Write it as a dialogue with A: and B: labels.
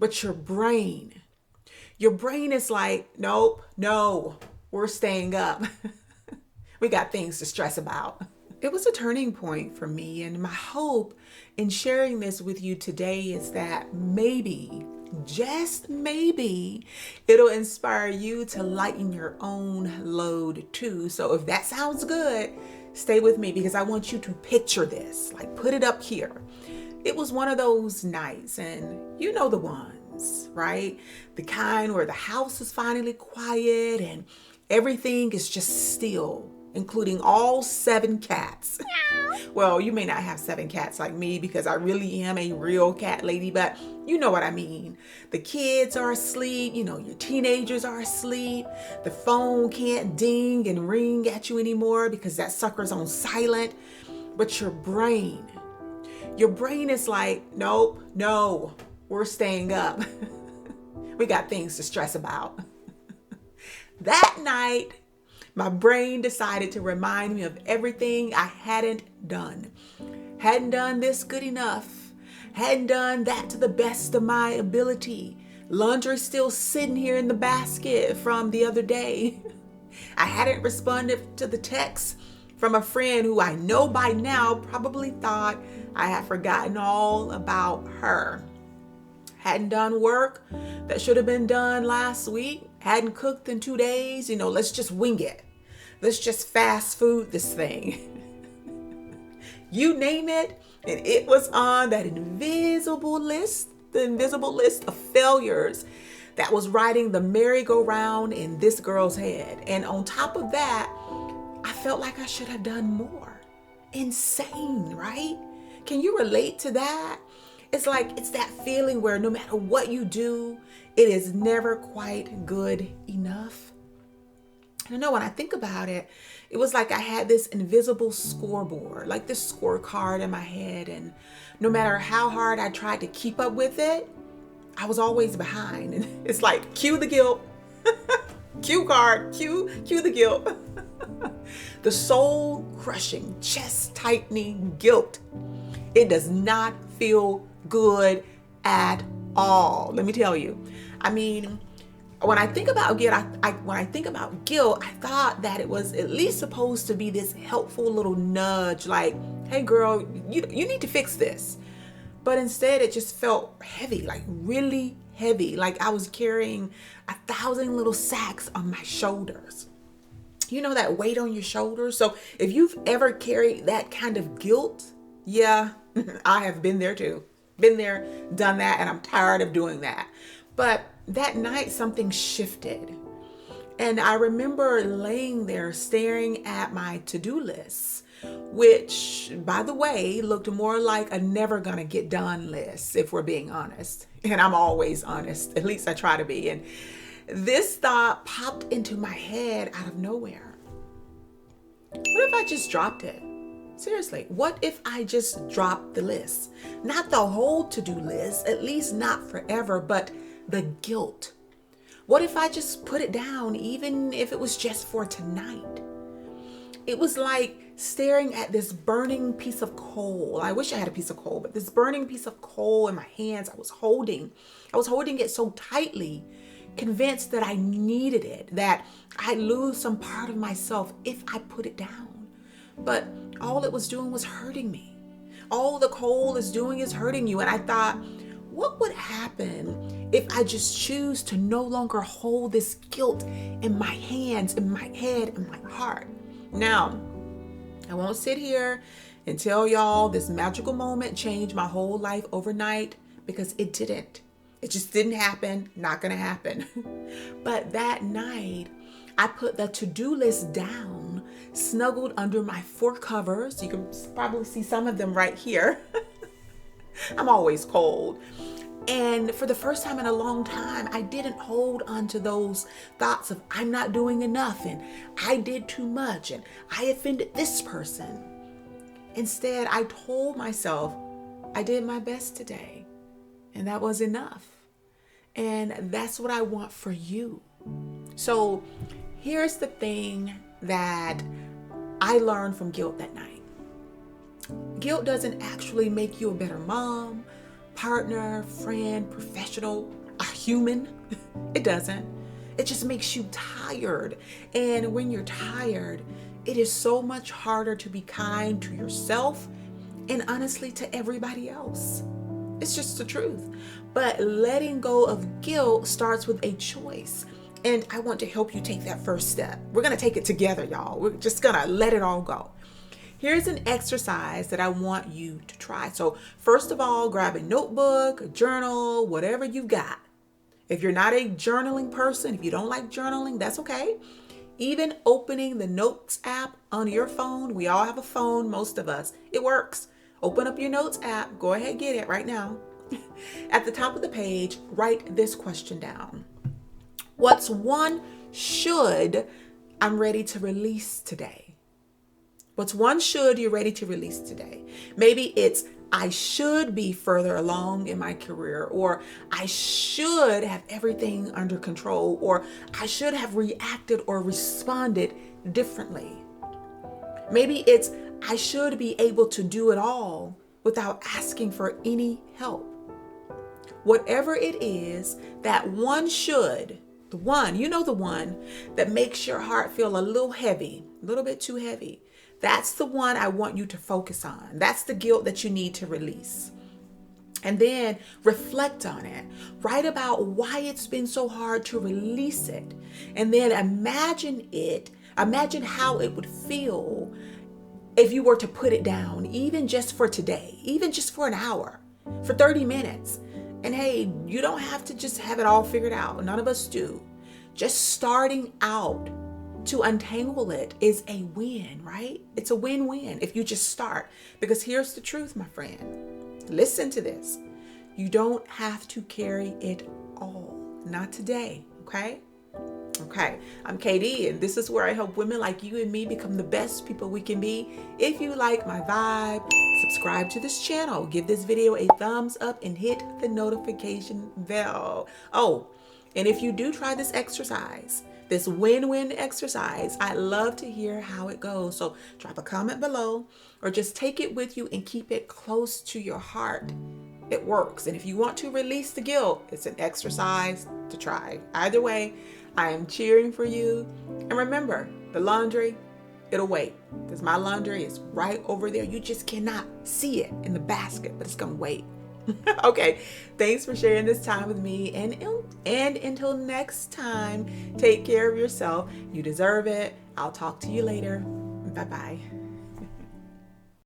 A: But your brain is like, nope, no, we're staying up. We got things to stress about. It was a turning point for me, and my hope in sharing this with you today is that maybe, just maybe, it'll inspire you to lighten your own load too. So if that sounds good, stay with me because I want you to picture this, like put it up here. It was one of those nights, and you know the ones, right? The kind where the house is finally quiet and everything is just still, including all 7 cats. Well, you may not have 7 cats like me because I really am a real cat lady, but you know what I mean. The kids are asleep, your teenagers are asleep. The phone can't ding and ring at you anymore because that sucker's on silent. But your brain is like, nope, no, we're staying up. We got things to stress about. That night, my brain decided to remind me of everything I hadn't done. Hadn't done this good enough. Hadn't done that to the best of my ability. Laundry still sitting here in the basket from the other day. I hadn't responded to the text from a friend who I know by now probably thought I had forgotten all about her. Hadn't done work that should have been done last week. Hadn't cooked in 2 days. Let's just wing it. Let's just fast food this thing. You name it, and it was on that invisible list, the invisible list of failures that was riding the merry-go-round in this girl's head. And on top of that, I felt like I should have done more. Insane, right? Can you relate to that? It's like, it's that feeling where no matter what you do, it is never quite good enough. And I know when I think about it, it was like I had this invisible scoreboard, like this scorecard in my head. And no matter how hard I tried to keep up with it, I was always behind. And it's like, cue the guilt, cue card, cue the guilt. The soul crushing, chest tightening guilt. It does not feel good at all. Let me tell you. I mean, when I think about guilt, I thought that it was at least supposed to be this helpful little nudge, like, hey girl, you need to fix this. But instead it just felt heavy, like really heavy, like I was carrying 1,000 little sacks on my shoulders. You know that weight on your shoulders? So if you've ever carried that kind of guilt, yeah, I have been there too. Been there, done that, and I'm tired of doing that. But that night something shifted. And I remember laying there staring at my to-do list, which, by the way, looked more like a never gonna get done list, if we're being honest. And I'm always honest, at least I try to be. And this thought popped into my head out of nowhere. What if I just dropped it? Seriously, what if I just dropped the list? Not the whole to-do list, at least not forever, but the guilt. What if I just put it down, even if it was just for tonight? It was like staring at this burning piece of coal. I wish I had a piece of coal, but this burning piece of coal in my hands, I was holding it so tightly, convinced that I needed it, that I'd lose some part of myself if I put it down. But all it was doing was hurting me. All the coal is doing is hurting you. And I thought, what would happen if I just choose to no longer hold this guilt in my hands, in my head, in my heart? Now, I won't sit here and tell y'all this magical moment changed my whole life overnight, because it didn't. It just didn't happen. Not gonna happen. But that night, I put the to-do list down, snuggled under my 4 covers. You can probably see some of them right here. I'm always cold. And for the first time in a long time, I didn't hold on to those thoughts of I'm not doing enough and I did too much and I offended this person. Instead, I told myself I did my best today, and that was enough. And that's what I want for you. So here's the thing that I learned from guilt that night. Guilt doesn't actually make you a better mom, partner, friend, professional, a human. It doesn't. It just makes you tired. And when you're tired, it is so much harder to be kind to yourself and honestly to everybody else. It's just the truth. But letting go of guilt starts with a choice. And I want to help you take that first step. We're going to take it together, y'all. We're just going to let it all go. Here's an exercise that I want you to try. So first of all, grab a notebook, a journal, whatever you've got. If you're not a journaling person, if you don't like journaling, that's okay. Even opening the notes app on your phone, we all have a phone, most of us, it works. Open up your notes app, go ahead, get it right now. At the top of the page, write this question down. What's one should I'm ready to release today? What's one should you're ready to release today? Maybe it's I should be further along in my career, or I should have everything under control, or I should have reacted or responded differently. Maybe it's I should be able to do it all without asking for any help. Whatever it is, that one should, the one that makes your heart feel a little heavy, a little bit too heavy. That's the one I want you to focus on. That's the guilt that you need to release. And then reflect on it. Write about why it's been so hard to release it. And then imagine how it would feel if you were to put it down, even just for today, even just for an hour, for 30 minutes. And hey, you don't have to just have it all figured out. None of us do. Just starting out to untangle it is a win, right? It's a win-win if you just start. Because here's the truth, my friend. Listen to this. You don't have to carry it all. Not today, okay? Okay, I'm Katie, and this is where I help women like you and me become the best people we can be. If you like my vibe, subscribe to this channel, give this video a thumbs up, and hit the notification bell. Oh, and if you do try this exercise, this win-win exercise, I'd love to hear how it goes. So drop a comment below or just take it with you and keep it close to your heart. It works. And if you want to release the guilt, it's an exercise to try. Either way, I am cheering for you. And remember, the laundry, it'll wait, because my laundry is right over there. You just cannot see it in the basket, but it's going to wait. Okay, thanks for sharing this time with me. And until next time, take care of yourself. You deserve it. I'll talk to you later. Bye-bye.